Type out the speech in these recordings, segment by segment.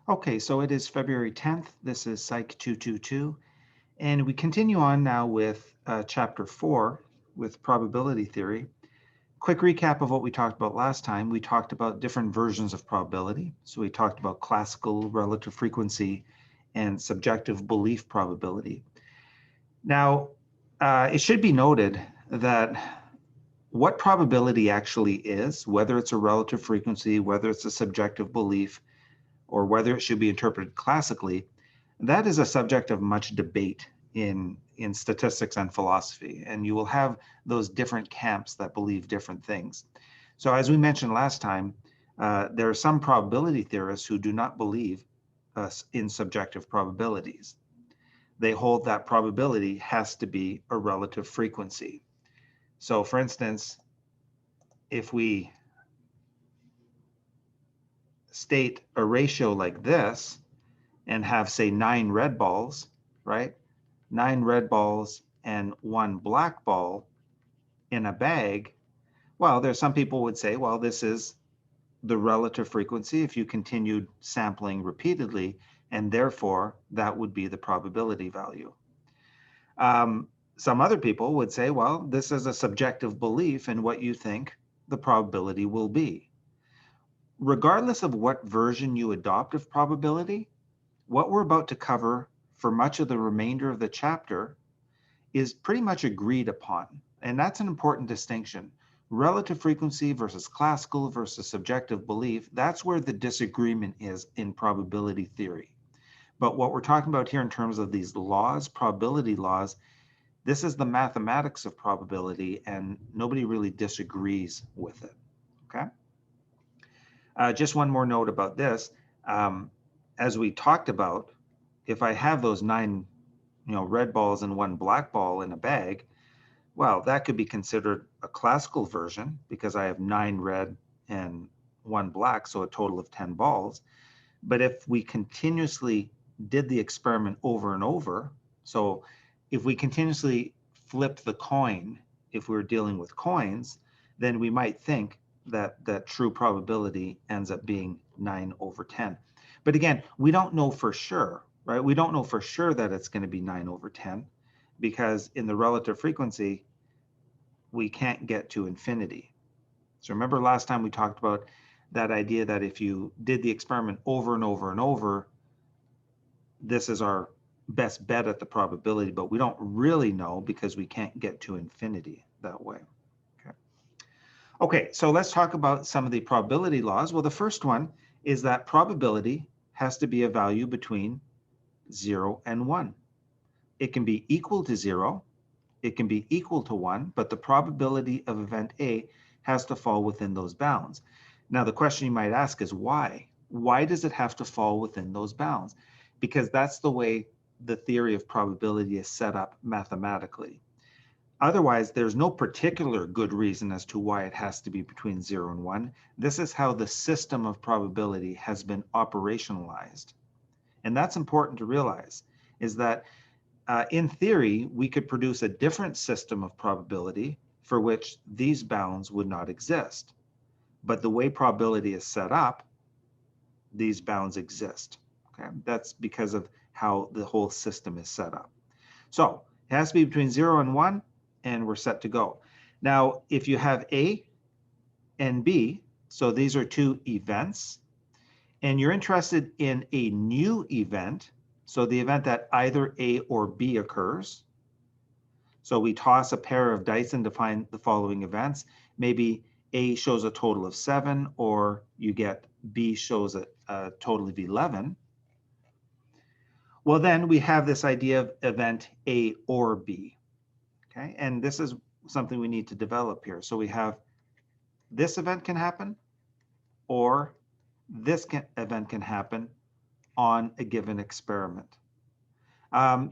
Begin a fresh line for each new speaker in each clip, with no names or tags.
Okay, so it is February 10th. This is Psych 222, and we continue on now with Chapter 4 with probability theory. Quick recap of what we talked about last time. We talked about different versions of probability. So we talked about classical relative frequency and subjective belief probability. Now, it should be noted that what probability actually is, whether it's a relative frequency, whether it's a subjective belief, or whether it should be interpreted classically, that is a subject of much debate in statistics and philosophy. And you will have those different camps that believe different things. So as we mentioned last time, there are some probability theorists who do not believe in subjective probabilities. They hold that probability has to be a relative frequency. So for instance, if we state a ratio like this and have, say, 9 red balls, right? 9 red balls and 1 black ball in a bag, well, there's some people would say, well, this is the relative frequency if you continued sampling repeatedly, and therefore that would be the probability value. Some other people would say, well, this is a subjective belief in what you think the probability will be. Regardless of what version you adopt of probability, what we're about to cover for much of the remainder of the chapter is pretty much agreed upon. And that's an important distinction. Relative frequency versus classical versus subjective belief, that's where the disagreement is in probability theory. But what we're talking about here in terms of these laws, probability laws, this is the mathematics of probability, and nobody really disagrees with it, okay? Just one more note about this. As we talked about, if I have those 9 red balls and 1 black ball in a bag, well, that could be considered a classical version because I have 9 red and 1 black, so a total of 10 balls. But if we continuously did the experiment over and over, so if we continuously flipped the coin, if we were dealing with coins, then we might think that that true probability ends up being 9/10. But again, we don't know for sure, right? We don't know for sure that it's going to be 9/10 because in the relative frequency, we can't get to infinity. So remember last time we talked about that idea that if you did the experiment over and over and over, this is our best bet at the probability, but we don't really know because we can't get to infinity that way. Okay, so let's talk about some of the probability laws. Well, the first one is that probability has to be a value between 0 and 1. It can be equal to 0, it can be equal to 1, but the probability of event A has to fall within those bounds. Now, the question you might ask is why? Why does it have to fall within those bounds? Because that's the way the theory of probability is set up mathematically. Otherwise, there's no particular good reason as to why it has to be between 0 and 1. This is how the system of probability has been operationalized. And that's important to realize, is that in theory, we could produce a different system of probability for which these bounds would not exist. But the way probability is set up, these bounds exist. Okay? That's because of how the whole system is set up. So it has to be between 0 and 1, and we're set to go. Now, if you have A and B, so these are 2 events, and you're interested in a new event, so the event that either A or B occurs. So we toss a pair of dice and define the following events. Maybe A shows a total of 7, or you get B shows a total of 11. Well, then we have this idea of event A or B. Okay, and this is something we need to develop here. So we have this event can happen, or this event can happen on a given experiment.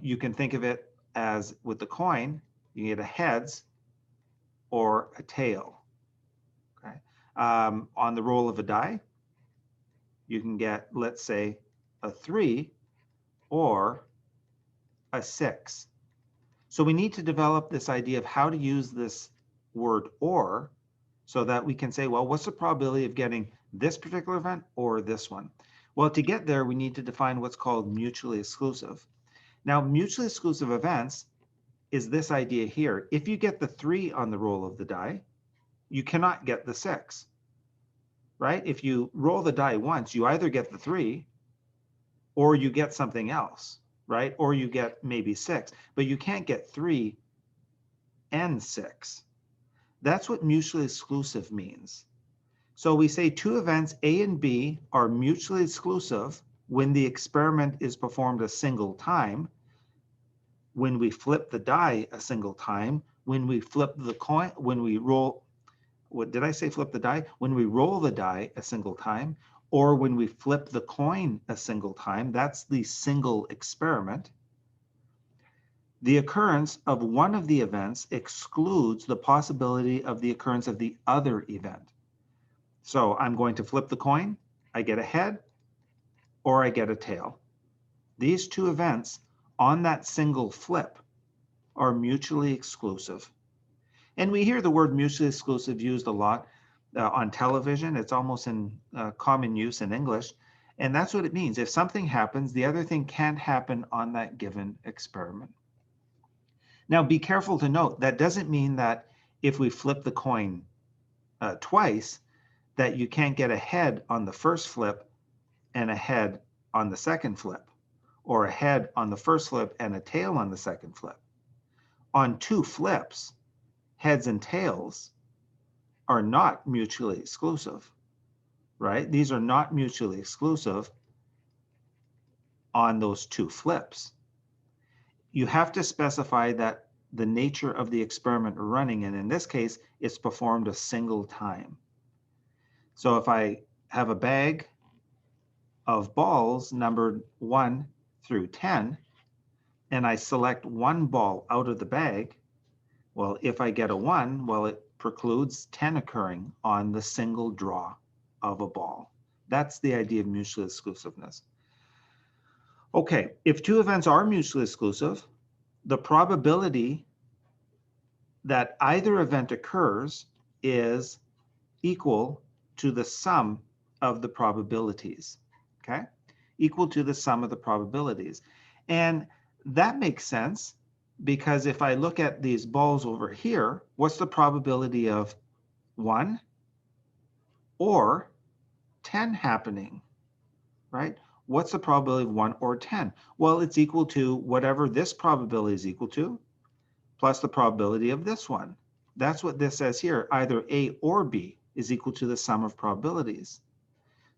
You can think of it as with the coin, you get a heads or a tail. Okay, on the roll of a die, you can get, let's say, a 3 or a 6. So we need to develop this idea of how to use this word or so that we can say, well, what's the probability of getting this particular event or this one? Well, to get there, we need to define what's called mutually exclusive. Now, mutually exclusive events is this idea here. If you get the 3 on the roll of the die, you cannot get the 6, right? If you roll the die once, you either get the 3 or you get something else, right? Or you get maybe 6, but you can't get 3 and 6. That's what mutually exclusive means. So we say two events A and B are mutually exclusive when the experiment is performed a single time, when we flip the die a single time, when we flip the coin, when we roll, what did I say flip the die? When we roll the die a single time, or when we flip the coin a single time. That's the single experiment. The occurrence of one of the events excludes the possibility of the occurrence of the other event. So I'm going to flip the coin, I get a head, or I get a tail. These two events on that single flip are mutually exclusive. And we hear the word mutually exclusive used a lot on television. It's almost in common use in English. And that's what it means. If something happens, the other thing can't happen on that given experiment. Now, be careful to note, that doesn't mean that if we flip the coin twice, that you can't get a head on the first flip and a head on the second flip, or a head on the first flip and a tail on the second flip. On 2 flips, heads and tails are not mutually exclusive, right? These are not mutually exclusive on those 2 flips. You have to specify that the nature of the experiment running, and in this case, it's performed a single time. So if I have a bag of balls numbered 1 through 10, and I select one ball out of the bag, well, if I get a 1, well, it precludes 10 occurring on the single draw of a ball. That's the idea of mutual exclusiveness. Okay, if 2 events are mutually exclusive, the probability that either event occurs is equal to the sum of the probabilities, okay? Equal to the sum of the probabilities. And that makes sense because if I look at these balls over here, what's the probability of 1 or 10 happening, right? What's the probability of 1 or 10? Well, it's equal to whatever this probability is equal to, plus the probability of this one. That's what this says here. Either A or B is equal to the sum of probabilities.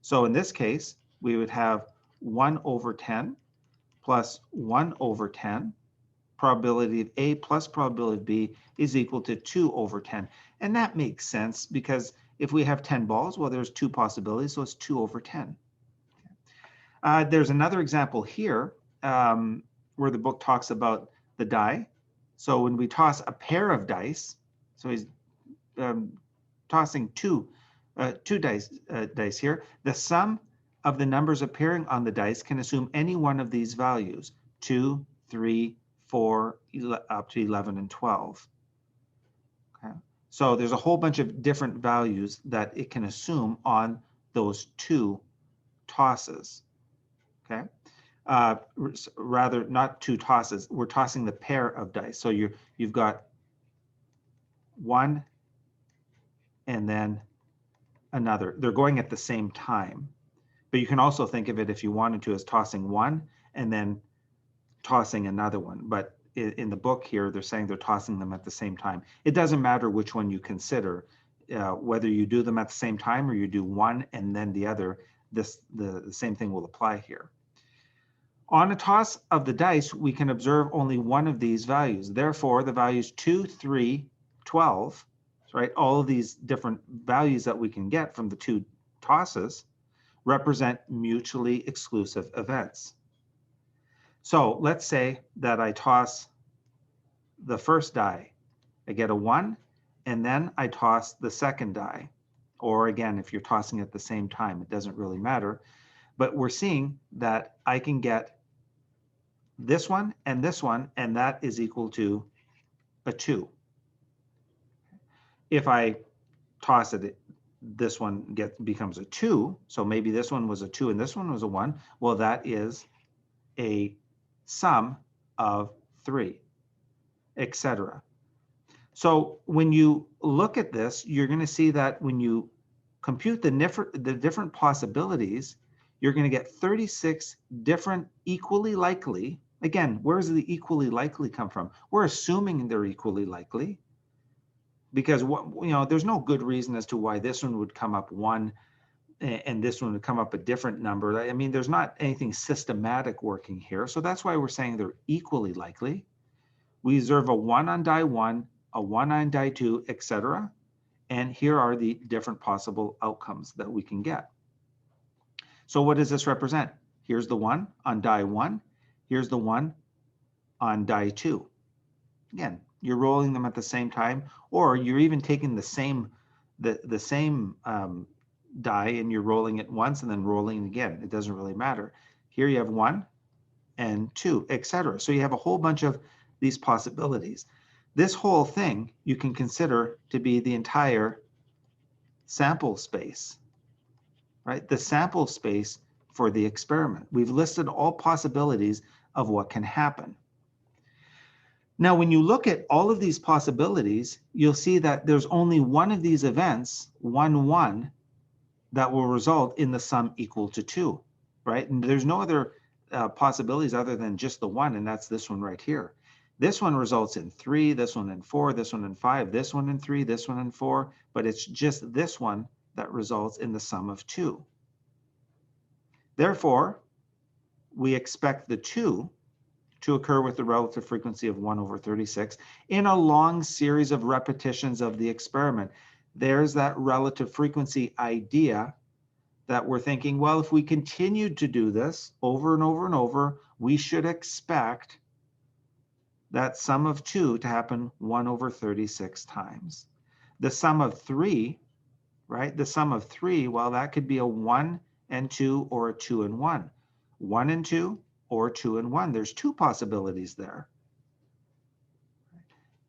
So in this case, we would have 1 over 10 plus 1 over 10. Probability of A plus probability of B is equal to 2 over 10. And that makes sense because if we have 10 balls, well, there's 2 possibilities, so it's 2 over 10. There's another example here where the book talks about the die. So when we toss a pair of dice, so he's tossing two dice here, the sum of the numbers appearing on the dice can assume any one of these values, 2, 3, 4, up to 11 and 12. Okay. So there's a whole bunch of different values that it can assume on those 2 tosses. Okay. Rather, not 2 tosses. We're tossing the pair of dice. So you've got 1 and then another. They're going at the same time. But you can also think of it, if you wanted to, as tossing 1 and then tossing another one. But in the book here, they're saying they're tossing them at the same time. It doesn't matter which one you consider, whether you do them at the same time or you do one and then the other, the same thing will apply here. On a toss of the dice, we can observe only one of these values. Therefore, the values 2, 3, 12, right, all of these different values that we can get from the 2 tosses represent mutually exclusive events. So let's say that I toss the first die. I get a 1, and then I toss the second die. Or again, if you're tossing at the same time, it doesn't really matter. But we're seeing that I can get this one, and that is equal to a 2. If I toss it this one becomes a 2. So maybe this one was a 2 and this one was a 1. Well, that is a sum of 3, etc. So when you look at this, you're going to see that when you compute the different possibilities, you're going to get 36 different equally likely. Again, where does the equally likely come from? We're assuming they're equally likely because there's no good reason as to why this one would come up 1 and this one would come up a different number. I mean, there's not anything systematic working here. So that's why we're saying they're equally likely. We observe a 1 on die 1, a 1 on die 2, etc. And here are the different possible outcomes that we can get. So what does this represent? Here's the 1 on die 1. Here's the 1 on die 2. Again, you're rolling them at the same time, or you're even taking the same die and you're rolling it once and then rolling it again. It doesn't really matter. Here you have 1 and 2, etc. So you have a whole bunch of these possibilities. This whole thing you can consider to be the entire sample space, right? The sample space for the experiment. We've listed all possibilities of what can happen. Now, when you look at all of these possibilities, you'll see that there's only one of these events, 1, 1, that will result in the sum equal to 2, right? And there's no other possibilities other than just the 1, and that's this one right here. This one results in 3, this one in 4, this one in 5, this one in 3, this one in 4, but it's just this one that results in the sum of 2. Therefore, we expect the 2 to occur with the relative frequency of 1 over 36 in a long series of repetitions of the experiment. There's that relative frequency idea that we're thinking, well, if we continued to do this over and over and over, we should expect that sum of 2 to happen 1 over 36 times. The sum of 3, right? The sum of 3, well, that could be a 1 and 2 or a 2 and 1. 1 and 2 or 2 and 1. There's 2 possibilities there.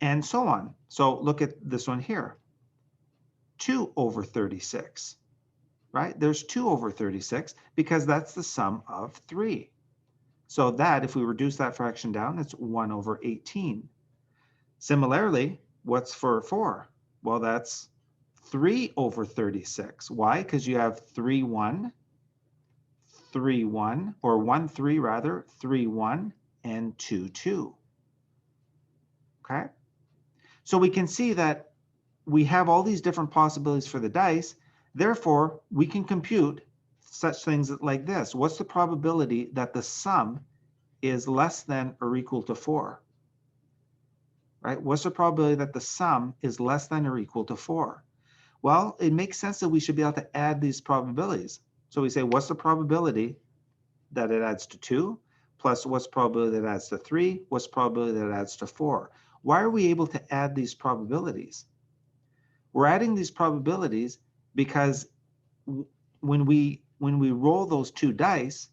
And so on. So look at this one here. 2 over 36, right? There's 2 over 36 because that's the sum of 3. So that, if we reduce that fraction down, it's 1 over 18. Similarly, what's for 4? Well, that's 3 over 36. Why? Because you have 3, 1, 3, 1, or 1, 3 rather, 3, 1, and 2, 2. Okay? So we can see that we have all these different possibilities for the dice. Therefore, we can compute such things like this. What's the probability that the sum is less than or equal to 4? Right? What's the probability that the sum is less than or equal to 4? Well, it makes sense that we should be able to add these probabilities. So we say, what's the probability that it adds to 2? Plus, what's the probability that it adds to 3? What's the probability that it adds to 4? Why are we able to add these probabilities? We're adding these probabilities because when we roll those 2 dice,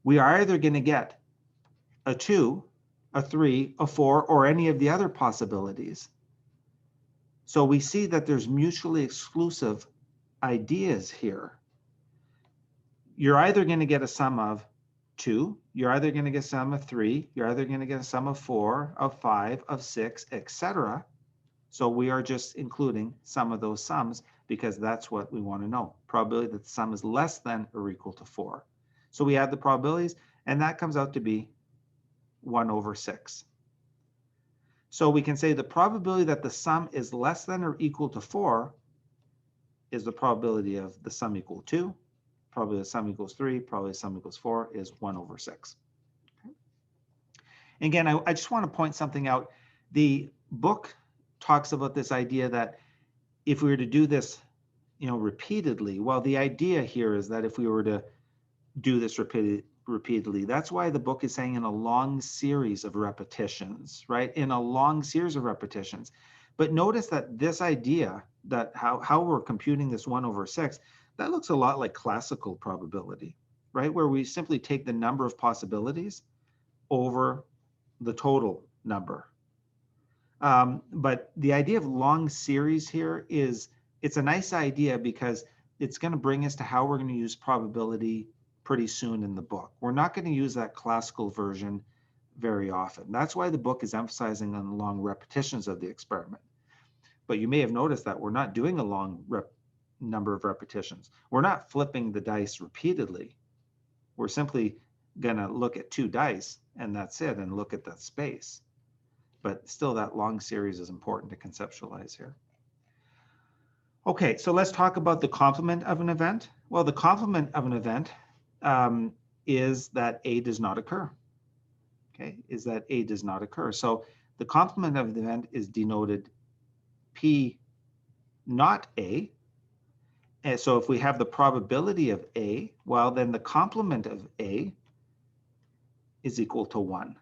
we are either going to get a 2, a 3, a 4, or any of the other possibilities. So we see that there's mutually exclusive ideas here. You're either going to get a sum of 2, you're either going to get a sum of 3, you're either going to get a sum of 4, of 5, of 6, etc. So we are just including some of those sums because that's what we want to know. Probability that the sum is less than or equal to 4. So we add the probabilities, and that comes out to be 1 over 6. So we can say the probability that the sum is less than or equal to 4 is the probability of the sum equal 2, probability the sum equals 3, probability the sum equals 4 is 1 over 6. Okay. Again, I just want to point something out. The book talks about this idea that if we were to do this, repeatedly, well, the idea here is that if we were to do this repeatedly, that's why the book is saying in a long series of repetitions, right? In a long series of repetitions. But notice that this idea that how we're computing this 1 over 6, that looks a lot like classical probability, right? Where we simply take the number of possibilities over the total number. But the idea of long series here is it's a nice idea because it's going to bring us to how we're going to use probability pretty soon in the book. We're not going to use that classical version very often. That's why the book is emphasizing on long repetitions of the experiment. But you may have noticed that we're not doing a long number of repetitions. We're not flipping the dice repeatedly. We're simply going to look at 2 dice and that's it, and look at the space. But still, that long series is important to conceptualize here. Okay, so let's talk about the complement of an event. Well, the complement of an event is that A does not occur. Okay, is that A does not occur. So the complement of the event is denoted P not A. And so if we have the probability of A, well, then the complement of A is equal to 1.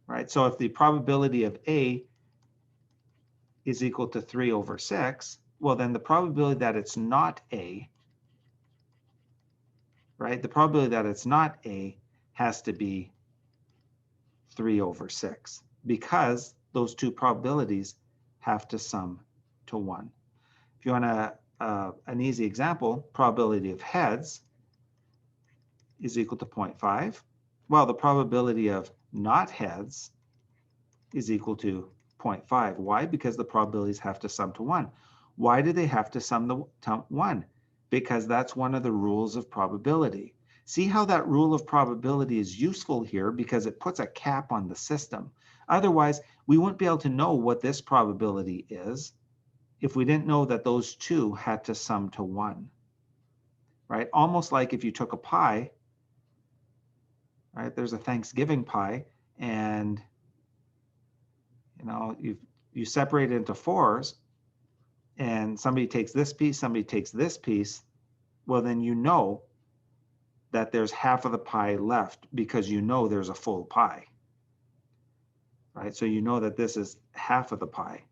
Right? So if the probability of A is equal to 3 over 6, well, then the probability that it's not A, right? The probability that it's not A has to be 3 over 6 because those 2 probabilities have to sum to 1. If you want an easy example, probability of heads is equal to 0.5. Well, the probability of not heads is equal to 0.5. Why? Because the probabilities have to sum to 1. Why do they have to sum to 1? Because that's one of the rules of probability. See how that rule of probability is useful here because it puts a cap on the system. Otherwise, we wouldn't be able to know what this probability is if we didn't know that those 2 had to sum to 1. Right? Almost like if you took a pie, right? There's a Thanksgiving pie, and you separate it into 4s, and somebody takes this piece, somebody takes this piece, well, then you know that there's half of the pie left because you know there's a full pie, right? So you know that this is half of the pie.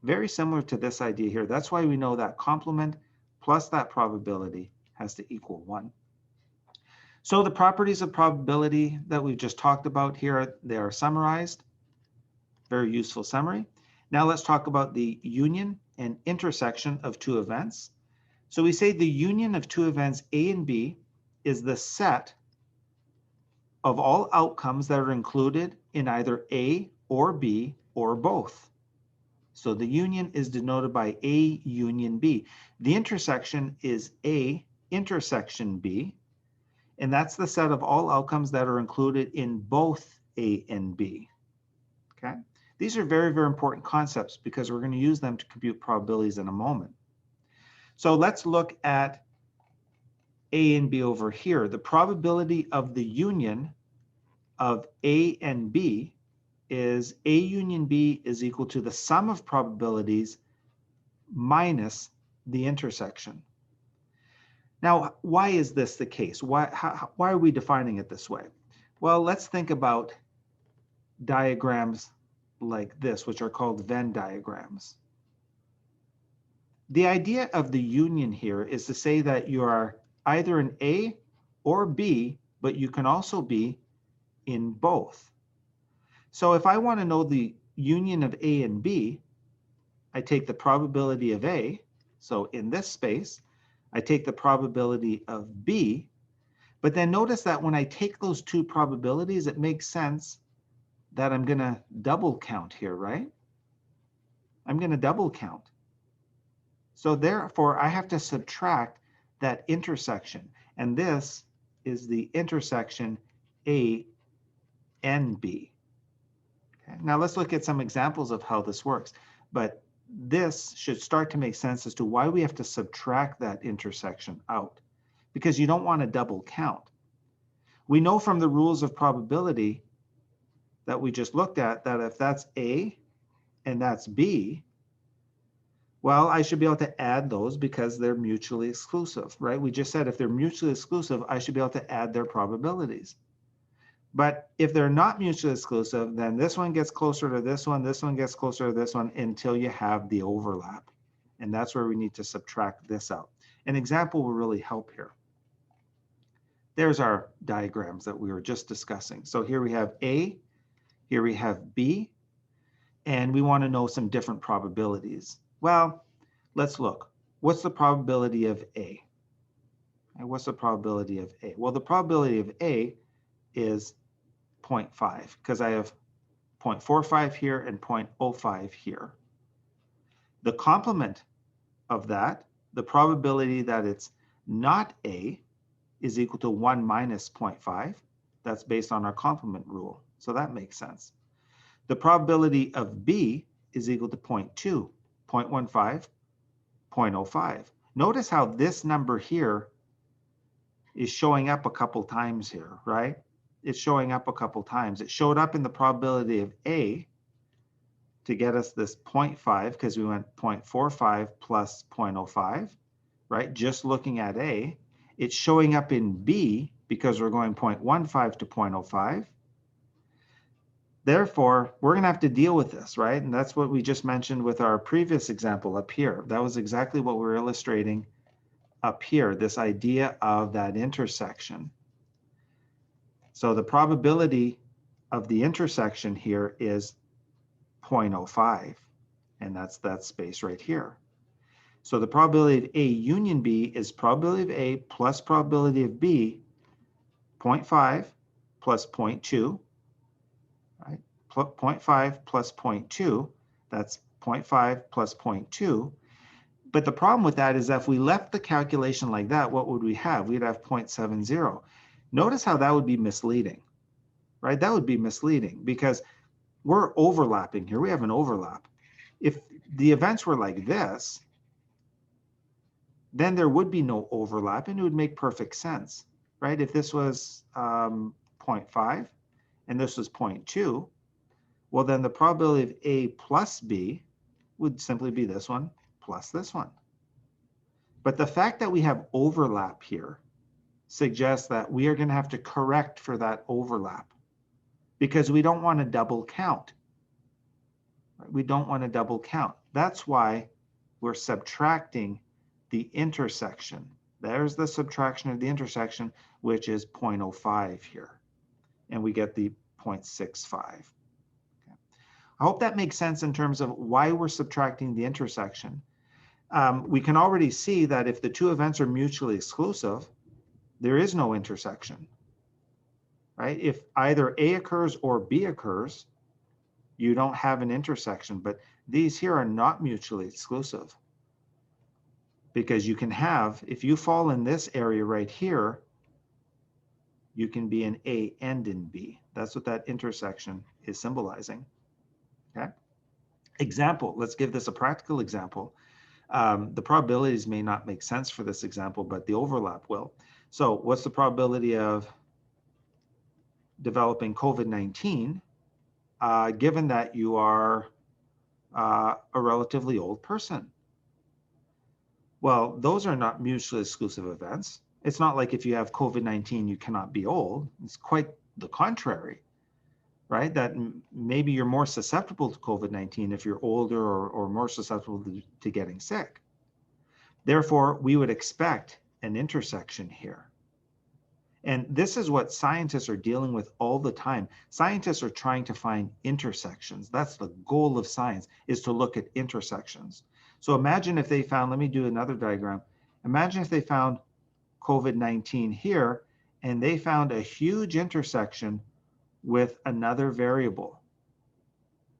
Very similar to this idea here. That's why we know that complement plus that probability has to equal 1. So the properties of probability that we've just talked about here, they are summarized. Very useful summary. Now let's talk about the union and intersection of 2 events. So we say the union of 2 events A and B is the set of all outcomes that are included in either A or B or both. So the union is denoted by A union B. The intersection is A intersection B, and that's the set of all outcomes that are included in both A and B. Okay? These are very, very important concepts because we're going to use them to compute probabilities in a moment. So let's look at A and B over here. The probability of the union of A and B is A union B is equal to the sum of probabilities minus the intersection. Now, why is this the case? Why are we defining it this way? Well, let's think about diagrams like this, which are called Venn diagrams. The idea of the union here is to say that you are either an A or B, but you can also be in both. So if I want to know the union of A and B, I take the probability of A. So in this space, I take the probability of B. But then notice that when I take those 2 probabilities, it makes sense that I'm going to double count here, right? I'm going to double count. So therefore, I have to subtract that intersection. And this is the intersection A and B. Okay. Now let's look at some examples of how this works. But this should start to make sense as to why we have to subtract that intersection out, because you don't want to double count. We know from the rules of probability that we just looked at that if that's A and that's B, well, I should be able to add those because they're mutually exclusive, right? We just said if they're mutually exclusive, I should be able to add their probabilities. But if they're not mutually exclusive, then this one gets closer to this one gets closer to this one until you have the overlap. And that's where we need to subtract this out. An example will really help here. There's our diagrams that we were just discussing. So here we have A, here we have B, and we want to know some different probabilities. Well, let's look. What's the probability of A? And what's the probability of A? Well, the probability of A is 0.5 because I have 0.45 here and 0.05 here. The complement of that, the probability that it's not A, is equal to 1 minus 0.5. That's based on our complement rule. So that makes sense. The probability of B is equal to 0.2, 0.15, 0.05. Notice how this number here is showing up a couple times here, right? It's showing up a couple times. It showed up in the probability of A to get us this 0.5 because we went 0.45 plus 0.05, right? Just looking at A. It's showing up in B because we're going 0.15 to 0.05. Therefore, we're going to have to deal with this, right? And that's what we just mentioned with our previous example up here. That was exactly what we're illustrating up here, this idea of that intersection. So the probability of the intersection here is 0.05, and that's that space right here. So the probability of A union B is probability of A plus probability of B, 0.5 plus 0.2, right? 0.5 plus 0.2, that's 0.5 plus 0.2. But the problem with that is that if we left the calculation like that, what would we have? We'd have 0.70. Notice how that would be misleading, right? That would be misleading because we're overlapping here. We have an overlap. If the events were like this, then there would be no overlap and it would make perfect sense, right? If this was 0.5 and this was 0.2, well, then the probability of A plus B would simply be this one plus this one. But the fact that we have overlap here suggests that we are going to have to correct for that overlap because we don't want to double count. We don't want to double count. That's why we're subtracting the intersection. There's the subtraction of the intersection, which is 0.05 here. And we get the 0.65. Okay. I hope that makes sense in terms of why we're subtracting the intersection. We can already see that if the two events are mutually exclusive, there is no intersection, right? If either A occurs or B occurs, you don't have an intersection, but these here are not mutually exclusive because you can have, if you fall in this area right here, you can be in A and in B. That's what that intersection is symbolizing, okay? Example, let's give this a practical example. The probabilities may not make sense for this example, but the overlap will. So what's the probability of developing COVID-19 given that you are a relatively old person? Well, those are not mutually exclusive events. It's not like if you have COVID-19, you cannot be old. It's quite the contrary, right? That maybe you're more susceptible to COVID-19 if you're older or more susceptible to getting sick. Therefore, we would expect an intersection here. And this is what scientists are dealing with all the time. Scientists are trying to find intersections. That's the goal of science, is to look at intersections. So imagine if they found, let me do another diagram. Imagine if they found COVID-19 here and they found a huge intersection with another variable.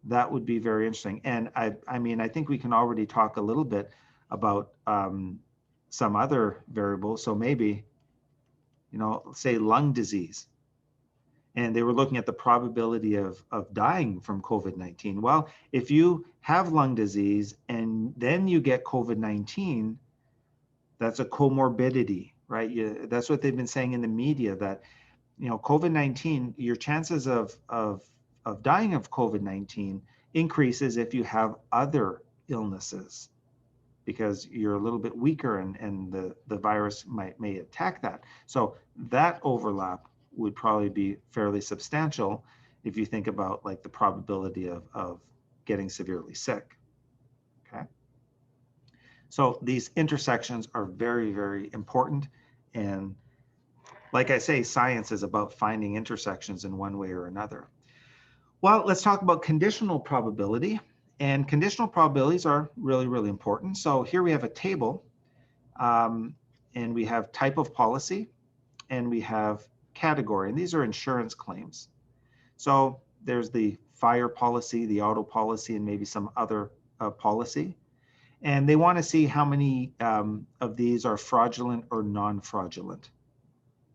That would be very interesting. And I mean, I think we can already talk a little bit about some other variables. So maybe, you know, say lung disease. And they were looking at the probability of dying from COVID-19. Well, if you have lung disease and then you get COVID-19, that's a comorbidity, right? That's what they've been saying in the media, that, you know, COVID-19, your chances of dying of COVID-19 increases if you have other illnesses because you're a little bit weaker and the virus may attack that. So that overlap would probably be fairly substantial if you think about like the probability of getting severely sick, okay? So these intersections are very, very important. And like I say, science is about finding intersections in one way or another. Well, let's talk about conditional probability. And conditional probabilities are really, really important. So here we have a table, and we have type of policy, and we have category, and these are insurance claims. So there's the fire policy, the auto policy, and maybe some other policy. And they want to see how many of these are fraudulent or non-fraudulent.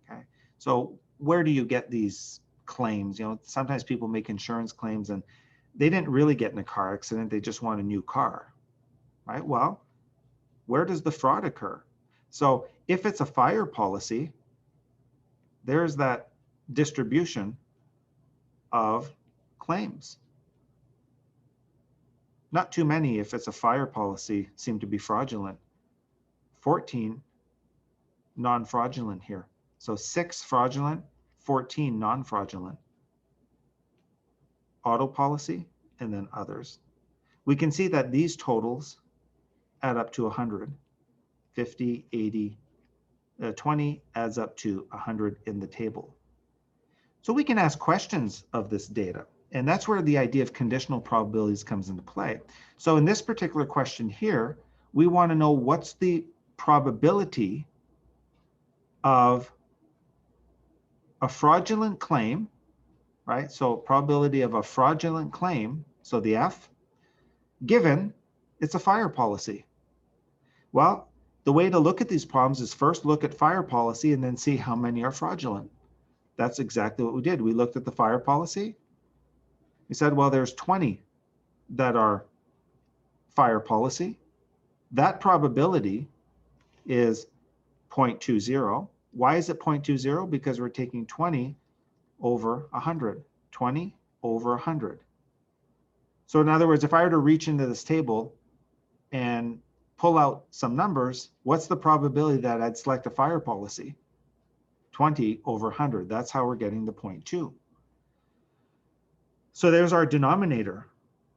Okay, so where do you get these claims? You know, sometimes people make insurance claims and they didn't really get in a car accident, they just want a new car, right? Well, where does the fraud occur? So if it's a fire policy, there's that distribution of claims. Not too many, if it's a fire policy, seem to be fraudulent. 14 non-fraudulent here. So 6 fraudulent, 14 non-fraudulent. Auto policy, and then others. We can see that these totals add up to 100. 50, 80, 20 adds up to 100 in the table. So we can ask questions of this data, and that's where the idea of conditional probabilities comes into play. So in this particular question here, we want to know what's the probability of a fraudulent claim, right? So probability of a fraudulent claim, so the F, given it's a fire policy. Well, the way to look at these problems is first look at fire policy and then see how many are fraudulent. That's exactly what we did. We looked at the fire policy. We said, well, there's 20 that are fire policy. That probability is 0.20. Why is it 0.20? Because we're taking 20 over 100. 20 over 100. So in other words, if I were to reach into this table and pull out some numbers, what's the probability that I'd select a fire policy? 20 over 100. That's how we're getting the 0.2. So there's our denominator.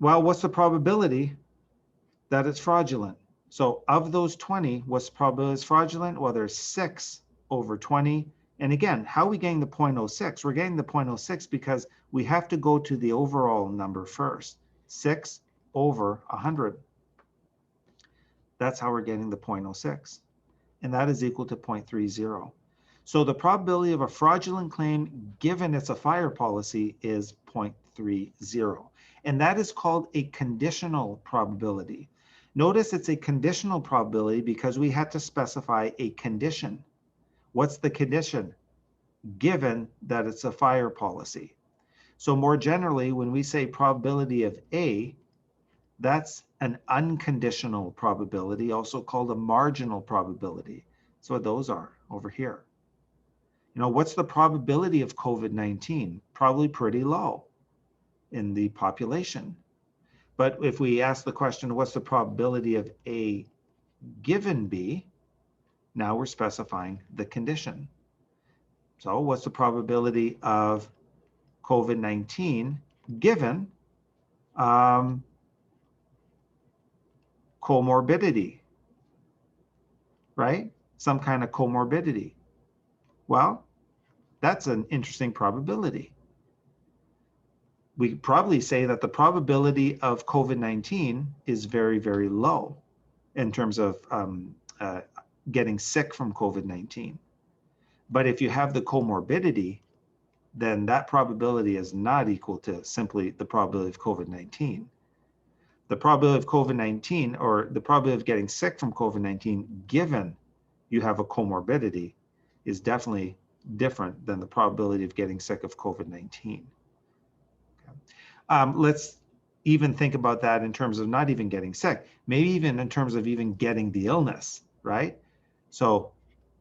Well, what's the probability that it's fraudulent? So of those 20, what's the probability it's fraudulent? Well, there's 6 over 20. And again, how are we getting the 0.06? We're getting the 0.06 because we have to go to the overall number first. 6 over 100. That's how we're getting the 0.06. And that is equal to 0.30. So the probability of a fraudulent claim, given it's a fire policy, is 0.30. And that is called a conditional probability. Notice it's a conditional probability because we had to specify a condition. What's the condition? Given that it's a fire policy. So more generally, when we say probability of A, that's an unconditional probability, also called a marginal probability. That's what those are over here. You know, what's the probability of COVID-19? Probably pretty low in the population. But if we ask the question, what's the probability of A given B? Now we're specifying the condition. So what's the probability of COVID-19 given comorbidity, right? Some kind of comorbidity. Well, that's an interesting probability. We could probably say that the probability of COVID-19 is very, very low in terms of getting sick from COVID-19. But if you have the comorbidity, then that probability is not equal to simply the probability of COVID-19. The probability of COVID-19, or the probability of getting sick from COVID-19, given you have a comorbidity, is definitely different than the probability of getting sick of COVID-19. Okay. Let's even think about that in terms of not even getting sick, maybe even in terms of even getting the illness, right? So,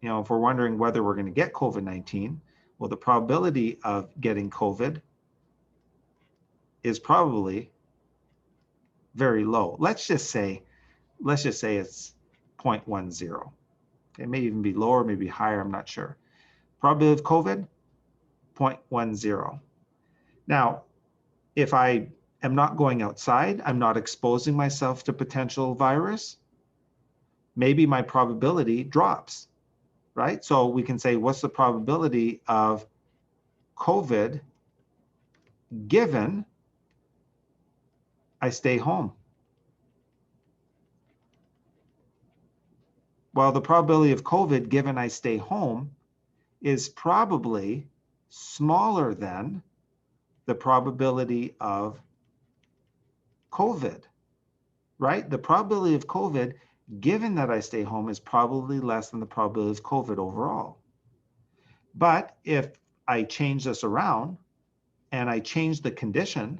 you know, if we're wondering whether we're going to get COVID-19, well, the probability of getting COVID is probably very low. Let's just say it's 0.10. It may even be lower, maybe higher, I'm not sure. Probability of COVID, 0.10. Now, if I am not going outside, I'm not exposing myself to potential virus, maybe my probability drops, right? So we can say, what's the probability of COVID given I stay home. Well, the probability of COVID given I stay home is probably smaller than the probability of COVID, right? The probability of COVID given that I stay home is probably less than the probability of COVID overall. But if I change this around and I change the condition,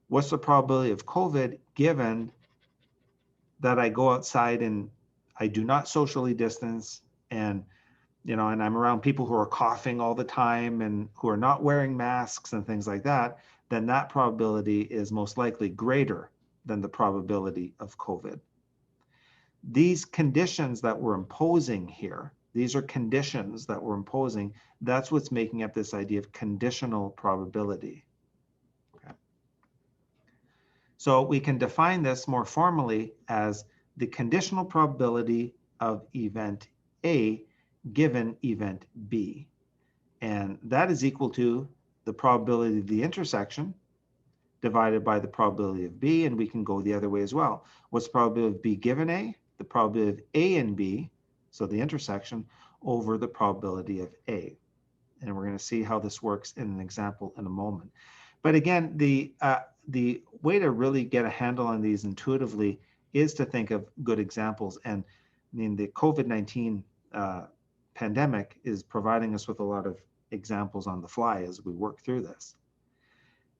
what's the probability of COVID given that I go outside and I do not socially distance, and and I'm around people who are coughing all the time and who are not wearing masks and things like that, then that probability is most likely greater than the probability of COVID. These conditions that we're imposing here, these are conditions that we're imposing, that's what's making up this idea of conditional probability. Okay. So we can define this more formally as the conditional probability of event A given event B. And that is equal to the probability of the intersection divided by the probability of B, and we can go the other way as well. What's the probability of B given A? The probability of A and B, so the intersection, over the probability of A. And we're going to see how this works in an example in a moment. But again, the way to really get a handle on these intuitively is to think of good examples. And I mean, the COVID-19 pandemic is providing us with a lot of examples on the fly as we work through this.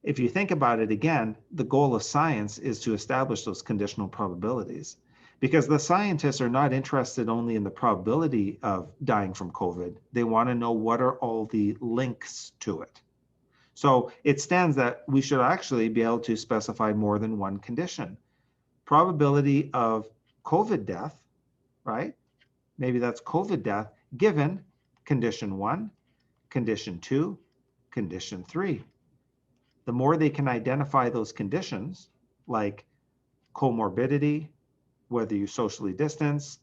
If you think about it again, the goal of science is to establish those conditional probabilities, because the scientists are not interested only in the probability of dying from COVID. They want to know what are all the links to it. So it stands that we should actually be able to specify more than one condition. Probability of COVID death, right? Maybe that's COVID death given condition 1, condition 2, condition 3. The more they can identify those conditions, like comorbidity, whether you socially distance,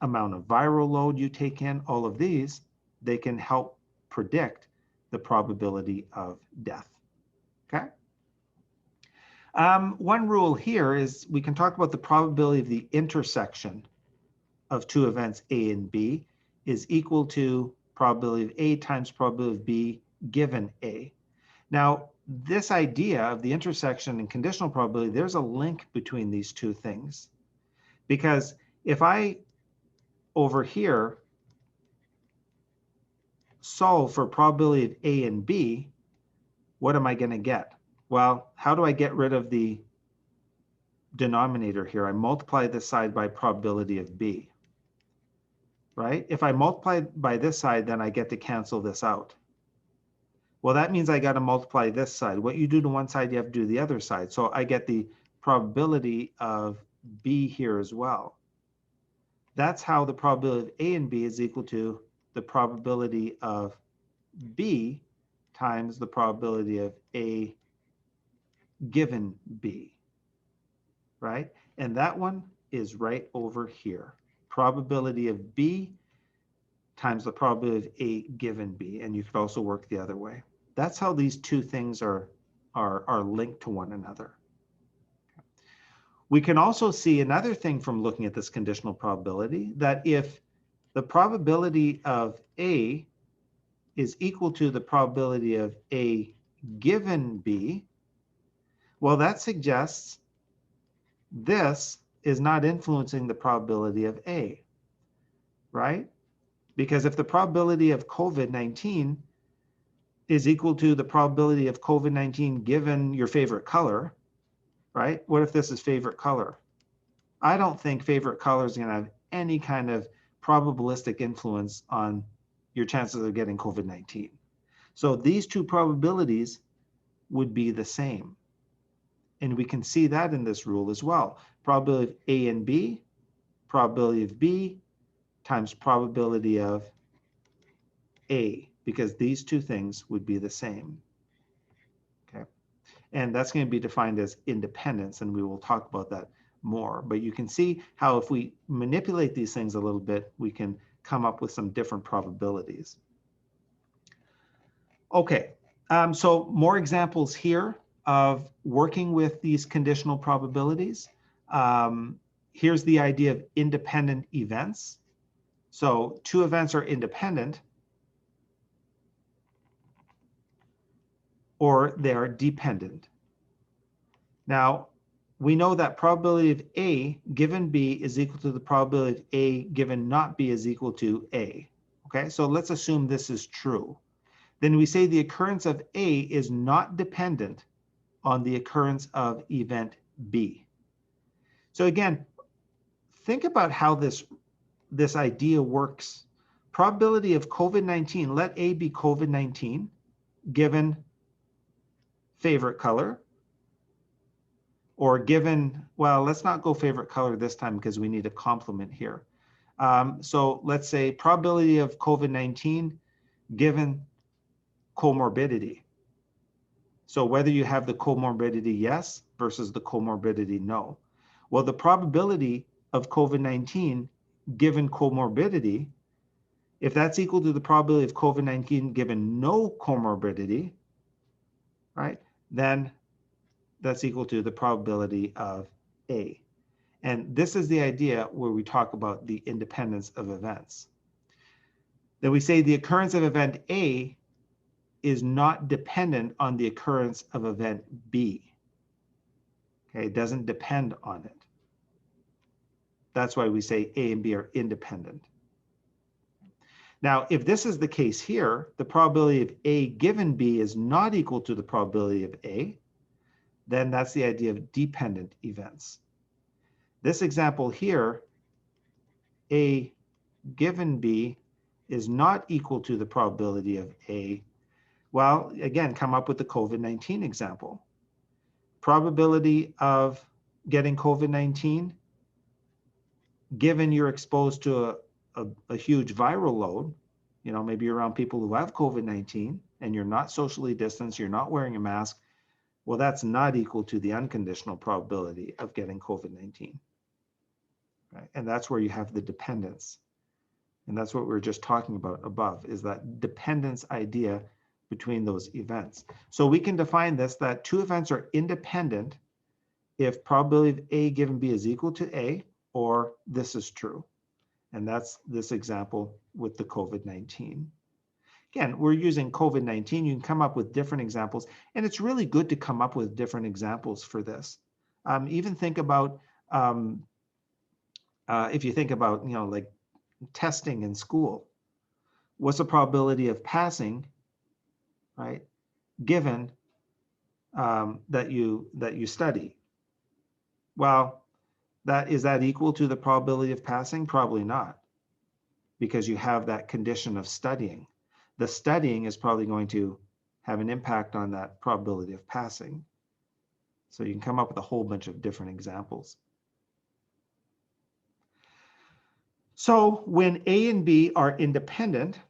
amount of viral load you take in, all of these, they can help predict the probability of death. Okay. One rule here is we can talk about the probability of the intersection of two events A and B is equal to probability of A times probability of B given A. Now, this idea of the intersection and conditional probability, there's a link between these two things. Because if I, over here, solve for probability of A and B, what am I going to get? Well, how do I get rid of the denominator here? I multiply this side by probability of B, right? If I multiply by this side, then I get to cancel this out. Well, that means I got to multiply this side. What you do to one side, you have to do the other side. So I get the probability of B here as well. That's how the probability of A and B is equal to the probability of B times the probability of A given B, right? And that one is right over here. Probability of B times the probability of A given B, and you could also work the other way. That's how these two things are linked to one another. We can also see another thing from looking at this conditional probability, that if the probability of A is equal to the probability of A given B, well, that suggests this is not influencing the probability of A, right? Because if the probability of COVID-19 is equal to the probability of COVID-19 given your favorite color, right? What if this is favorite color? I don't think favorite color is going to have any kind of probabilistic influence on your chances of getting COVID-19. So these two probabilities would be the same. And we can see that in this rule as well. Probability of A and B, probability of B times probability of A, because these two things would be the same. Okay. And that's going to be defined as independence, and we will talk about that more. But you can see how if we manipulate these things a little bit, we can come up with some different probabilities. Okay, so more examples here. of working with these conditional probabilities. Here's the idea of independent events. So two events are independent or they are dependent. Now, we know that probability of A given B is equal to the probability of A given not B is equal to A. Okay, so let's assume this is true. Then we say the occurrence of A is not dependent on the occurrence of event B. So again, think about how this idea works. Probability of COVID-19, let A be COVID-19, given favorite color, or given, well, let's not go favorite color this time because we need a complement here. So let's say probability of COVID-19 given comorbidity. So whether you have the comorbidity yes versus the comorbidity no. Well, the probability of COVID-19 given comorbidity, if that's equal to the probability of COVID-19 given no comorbidity, right, then that's equal to the probability of A. And this is the idea where we talk about the independence of events. Then we say the occurrence of event A is not dependent on the occurrence of event B. Okay, it doesn't depend on it. That's why we say A and B are independent. Now, if this is the case here, the probability of A given B is not equal to the probability of A, then that's the idea of dependent events. This example here, A given B is not equal to the probability of A. Well, again, come up with the COVID-19 example. Probability of getting COVID-19, given you're exposed to a huge viral load, you know, maybe you're around people who have COVID-19 and you're not socially distanced, you're not wearing a mask, well, that's not equal to the unconditional probability of getting COVID-19. Right? And that's where you have the dependence. And that's what we were just talking about above, is that dependence idea between those events. So we can define this, that two events are independent if probability of A given B is equal to A, or this is true. And that's this example with the COVID-19. Again, we're using COVID-19. You can come up with different examples, and it's really good to come up with different examples for this. Even think about, if you think about, you know, like testing in school, what's the probability of passing, right, given that you study? Well, is that equal to the probability of passing? Probably not, because you have that condition of studying. The studying is probably going to have an impact on that probability of passing. So you can come up with a whole bunch of different examples. So when A and B are independent,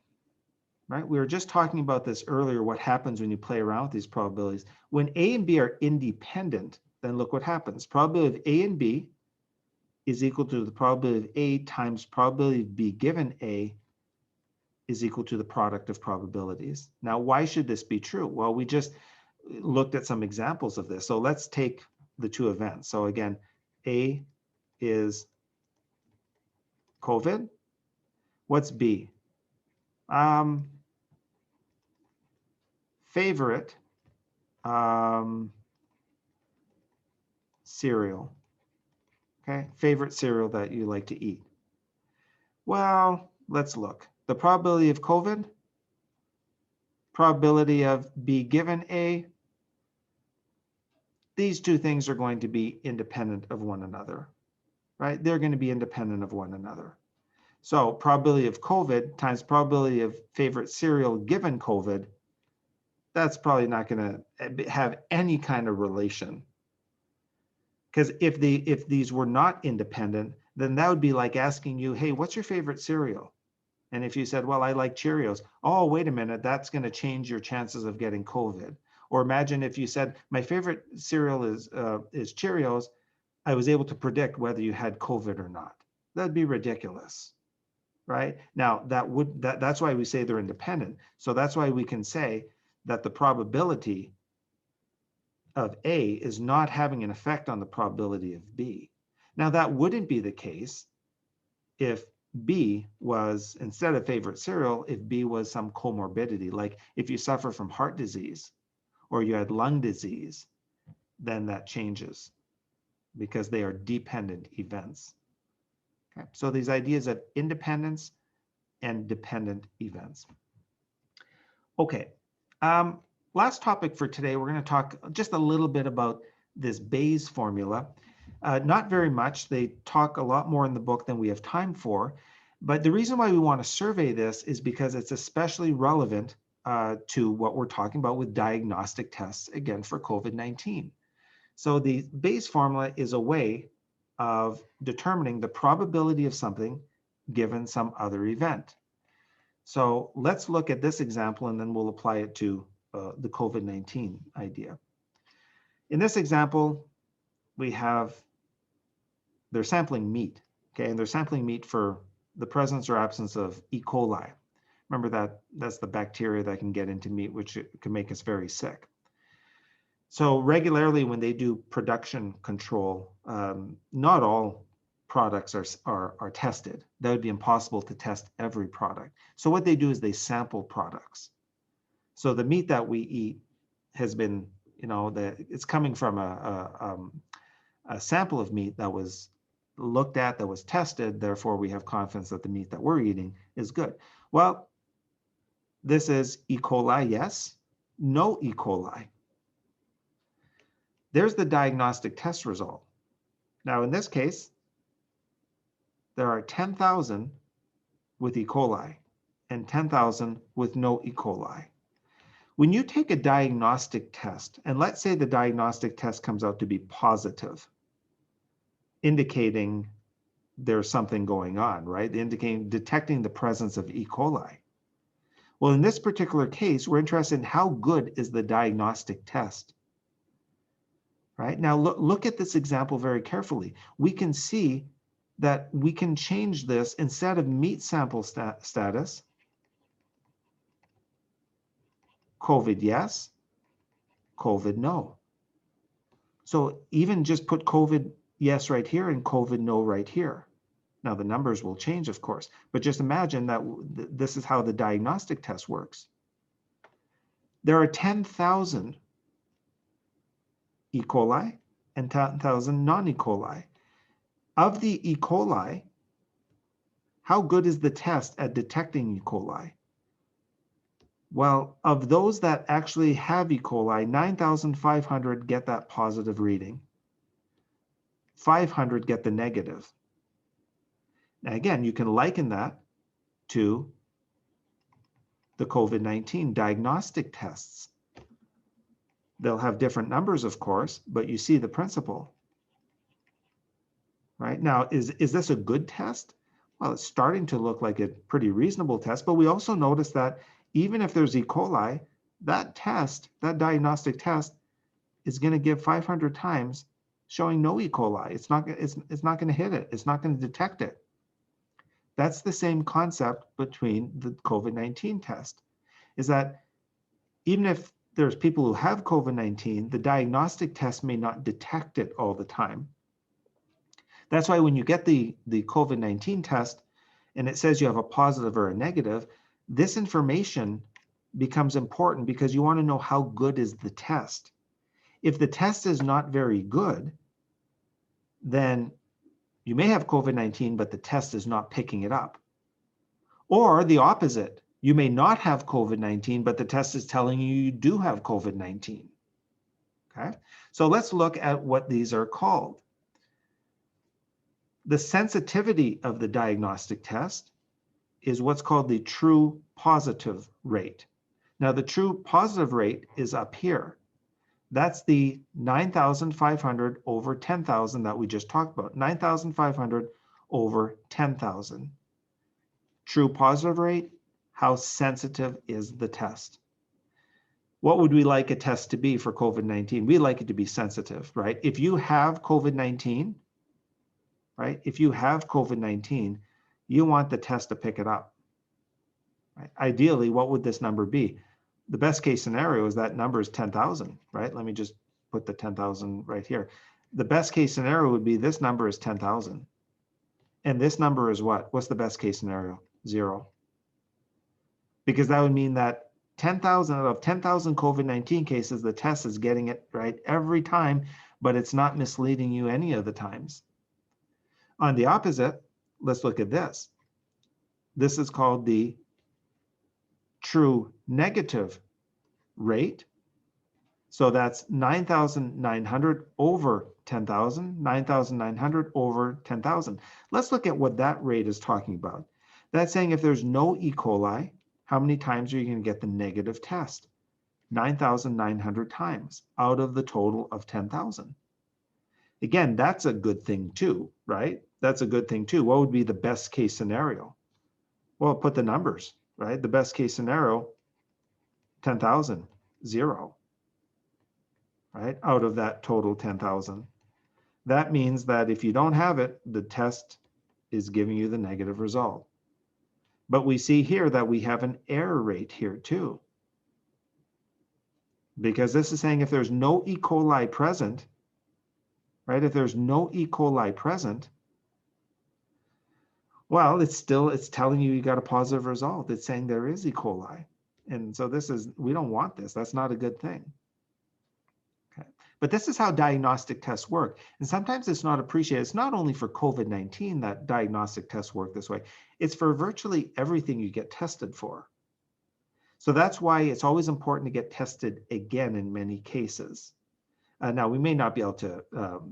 right? We were just talking about this earlier, what happens when you play around with these probabilities. When A and B are independent, then look what happens. Probability of A and B is equal to the probability of A times probability of B given A is equal to the product of probabilities. Now, why should this be true? Well, we just looked at some examples of this. So let's take the two events. So again, A is COVID. What's B? Favorite cereal. Okay, favorite cereal that you like to eat. Well, let's look. The probability of COVID, probability of B given A, these two things are going to be independent of one another, right? They're going to be independent of one another. So probability of COVID times probability of favorite cereal given COVID, that's probably not going to have any kind of relation. Because if these were not independent, then that would be like asking you, hey, what's your favorite cereal? And if you said, well, I like Cheerios. Oh, wait a minute, that's going to change your chances of getting COVID. Or imagine if you said, my favorite cereal is Cheerios. I was able to predict whether you had COVID or not. That'd be ridiculous, right? Now, that's why we say they're independent. So that's why we can say that the probability of A is not having an effect on the probability of B. Now, that wouldn't be the case if B was, instead of favorite cereal, if B was some comorbidity, like if you suffer from heart disease or you had lung disease, then that changes because they are dependent events. Okay? So these ideas of independence and dependent events. Okay, last topic for today, we're going to talk just a little bit about this Bayes formula. Not very much. They talk a lot more in the book than we have time for. But the reason why we want to survey this is because it's especially relevant to what we're talking about with diagnostic tests, again, for COVID-19. So the Bayes formula is a way of determining the probability of something given some other event. So let's look at this example and then we'll apply it to the COVID-19 idea. In this example, we have, they're sampling meat, okay? And they're sampling meat for the presence or absence of E. coli. Remember that that's the bacteria that can get into meat, which can make us very sick. So regularly when they do production control, not all products are tested. That would be impossible to test every product. So what they do is they sample products. So the meat that we eat has been, it's coming from a sample of meat that was looked at, that was tested. Therefore, we have confidence that the meat that we're eating is good. Well, this is E. coli, yes. No E. coli. There's the diagnostic test result. Now, in this case, there are 10,000 with E. coli and 10,000 with no E. coli. When you take a diagnostic test, and let's say the diagnostic test comes out to be positive, indicating there's something going on, right? Detecting the presence of E. coli. Well, in this particular case, we're interested in how good is the diagnostic test, right? Now, look at this example very carefully. We can see that we can change this instead of meat sample status, COVID yes, COVID no. So even just put COVID yes right here and COVID no right here. Now the numbers will change, of course, but just imagine that this is how the diagnostic test works. There are 10,000 E. coli and 10,000 non-E. coli. Of the E. coli, how good is the test at detecting E. coli? Well, of those that actually have E. coli, 9,500 get that positive reading. 500 get the negative. Now, again, you can liken that to the COVID-19 diagnostic tests. They'll have different numbers, of course, but you see the principle. Right? Now, is this a good test? Well, it's starting to look like a pretty reasonable test, but we also notice that even if there's E. coli, that test, that diagnostic test, is going to give 500 times showing no E. coli. It's not going to hit it. It's not going to detect it. That's the same concept between the COVID-19 test, is that even if there's people who have COVID-19, the diagnostic test may not detect it all the time. That's why when you get the COVID-19 test and it says you have a positive or a negative, this information becomes important because you want to know how good is the test. If the test is not very good, then you may have COVID-19, but the test is not picking it up. Or the opposite, you may not have COVID-19, but the test is telling you you do have COVID-19. Okay, so let's look at what these are called. The sensitivity of the diagnostic test is what's called the true positive rate. Now, the true positive rate is up here. That's the 9,500 over 10,000 that we just talked about. 9,500 over 10,000. True positive rate, how sensitive is the test? What would we like a test to be for COVID-19? We like it to be sensitive, right? If you have COVID-19, right? If you have COVID-19, you want the test to pick it up. Right? Ideally, what would this number be? The best case scenario is that number is 10,000, right? Let me just put the 10,000 right here. The best case scenario would be this number is 10,000. And this number is what? What's the best case scenario? 0. Because that would mean that 10,000 out of 10,000 COVID-19 cases, the test is getting it right every time, but it's not misleading you any of the times. On the opposite, let's look at this. This is called the true negative rate. So that's 9,900 over 10,000, 9,900 over 10,000. Let's look at what that rate is talking about. That's saying if there's no E. coli, how many times are you going to get the negative test? 9,900 times out of the total of 10,000. Again, that's a good thing too, right? That's a good thing too. What would be the best case scenario? Well, put the numbers, right? The best case scenario, 10,000, 0, right? Out of that total 10,000. That means that if you don't have it, the test is giving you the negative result. But we see here that we have an error rate here too. Because this is saying if there's no E. coli present, right? If there's no E. coli present, well, it's telling you got a positive result. It's saying there is E. coli. And so we don't want this. That's not a good thing. Okay. But this is how diagnostic tests work. And sometimes it's not appreciated. It's not only for COVID-19 that diagnostic tests work this way. It's for virtually everything you get tested for. So that's why it's always important to get tested again in many cases. Now, we may not be able to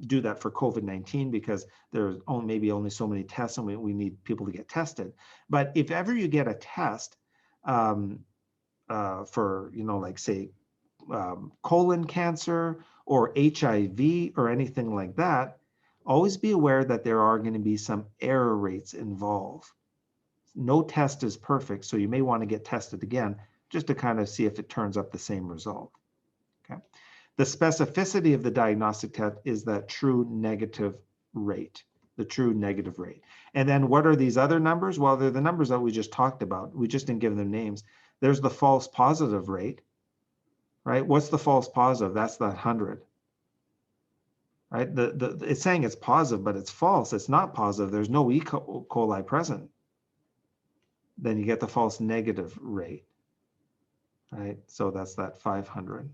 do that for COVID-19 because there's maybe only so many tests and we need people to get tested. But if ever you get a test for, like say, colon cancer or HIV or anything like that, always be aware that there are going to be some error rates involved. No test is perfect, so you may want to get tested again just to kind of see if it turns up the same result. Okay. The specificity of the diagnostic test is that true negative rate, the true negative rate. And then what are these other numbers? Well, they're the numbers that we just talked about. We just didn't give them names. There's the false positive rate, right? What's the false positive? That's the 100, right? It's saying it's positive, but it's false. It's not positive. There's no E. coli present. Then you get the false negative rate, right? So that's that 500.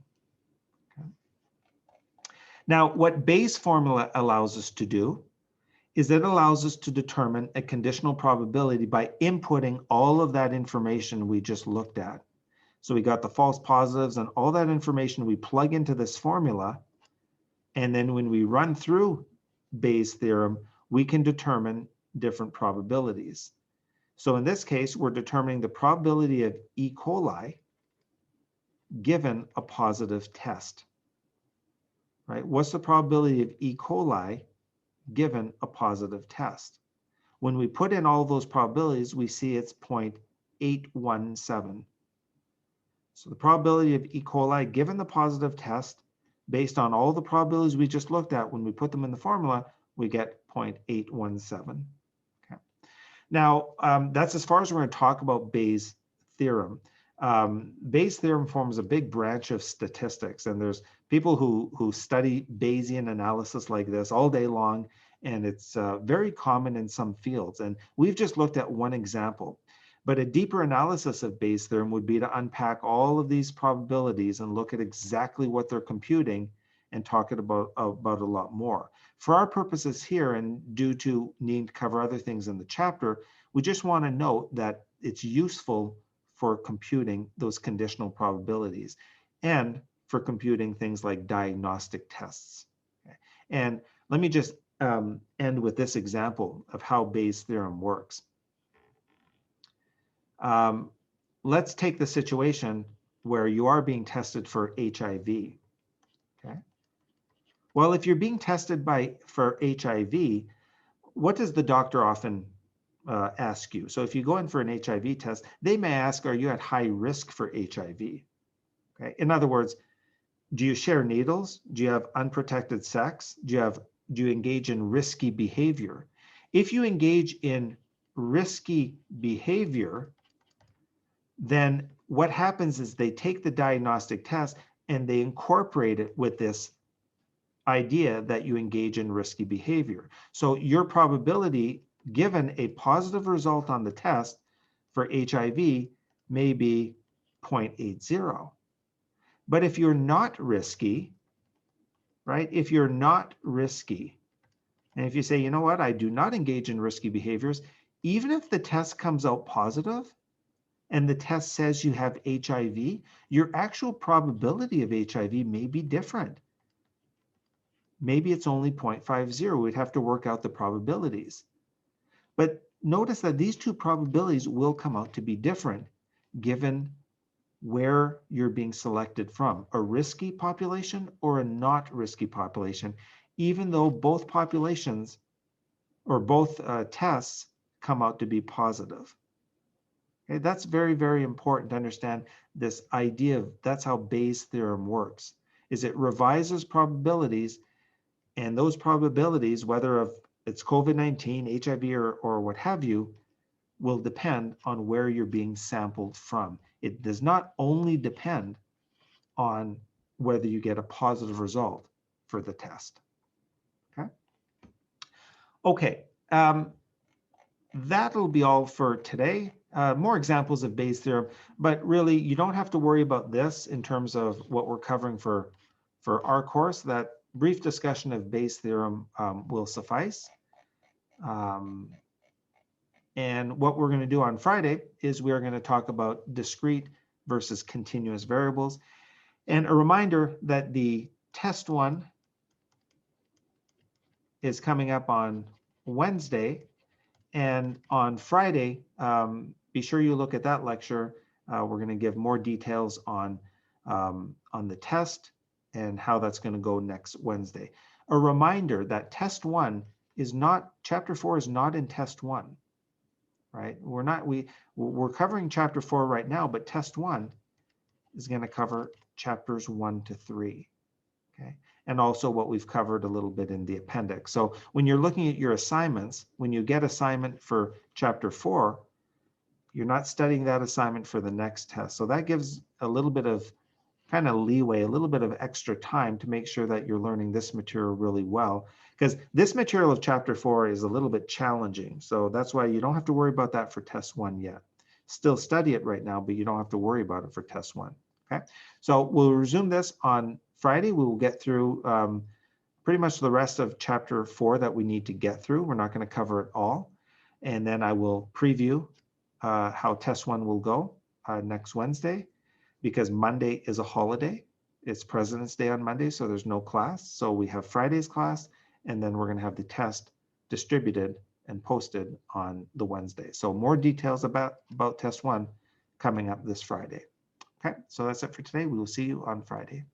Now, what Bayes' formula allows us to do is it allows us to determine a conditional probability by inputting all of that information we just looked at. So we got the false positives and all that information we plug into this formula. And then when we run through Bayes' theorem, we can determine different probabilities. So in this case, we're determining the probability of E. coli given a positive test. Right? What's the probability of E. coli given a positive test? When we put in all those probabilities, we see it's 0.817. So the probability of E. coli given the positive test, based on all the probabilities we just looked at, when we put them in the formula, we get 0.817. Okay. Now, that's as far as we're going to talk about Bayes' theorem. Bayes' theorem forms a big branch of statistics, and there's people who study Bayesian analysis like this all day long, and it's very common in some fields. And we've just looked at one example, but a deeper analysis of Bayes' theorem would be to unpack all of these probabilities and look at exactly what they're computing and talk about a lot more. For our purposes here, and due to needing to cover other things in the chapter, we just want to note that it's useful for computing those conditional probabilities and for computing things like diagnostic tests. Okay. And let me just end with this example of how Bayes' theorem works. Let's take the situation where you are being tested for HIV. Okay. Well, if you're being tested for HIV, what does the doctor often ask you? So if you go in for an HIV test, they may ask, are you at high risk for HIV? Okay. In other words, do you share needles? Do you have unprotected sex? Do you engage in risky behavior? If you engage in risky behavior, then what happens is they take the diagnostic test and they incorporate it with this idea that you engage in risky behavior. So your probability, given a positive result on the test for HIV, may be 0.80. But if you're not risky, right? If you're not risky, and if you say, you know what, I do not engage in risky behaviors, even if the test comes out positive and the test says you have HIV, your actual probability of HIV may be different. Maybe it's only 0.50. We'd have to work out the probabilities. But notice that these two probabilities will come out to be different given where you're being selected from, a risky population or a not risky population, even though both populations or both tests come out to be positive. Okay, that's very, very important to understand this idea of that's how Bayes' theorem works, is it revises probabilities, and those probabilities, whether of it's COVID-19, HIV, or what have you, will depend on where you're being sampled from. It does not only depend on whether you get a positive result for the test. Okay. Okay. That'll be all for today. More examples of Bayes' theorem, but really you don't have to worry about this in terms of what we're covering for our course. That brief discussion of Bayes' theorem will suffice. And what we're going to do on Friday is we are going to talk about discrete versus continuous variables. And a reminder that the test one is coming up on Wednesday. And on Friday, be sure you look at that lecture. We're going to give more details on the test and how that's going to go next Wednesday. A reminder that test one is not, chapter 4 is not in test one, right? We're covering chapter 4 right now, but test one is going to cover chapters 1 to 3, okay? And also what we've covered a little bit in the appendix. So when you're looking at your assignments, when you get assignment for chapter 4, you're not studying that assignment for the next test. So that gives a little bit of kind of leeway, a little bit of extra time to make sure that you're learning this material really well. Because this material of chapter 4 is a little bit challenging. So that's why you don't have to worry about that for test 1 yet. Still study it right now, but you don't have to worry about it for test 1. Okay, so we'll resume this on Friday. We will get through pretty much the rest of chapter 4 that we need to get through. We're not going to cover it all. And then I will preview how test 1 will go next Wednesday, because Monday is a holiday. It's President's Day on Monday, so there's no class. So we have Friday's class, and then we're going to have the test distributed and posted on the Wednesday. So more details about test 1 coming up this Friday. Okay, so that's it for today. We will see you on Friday.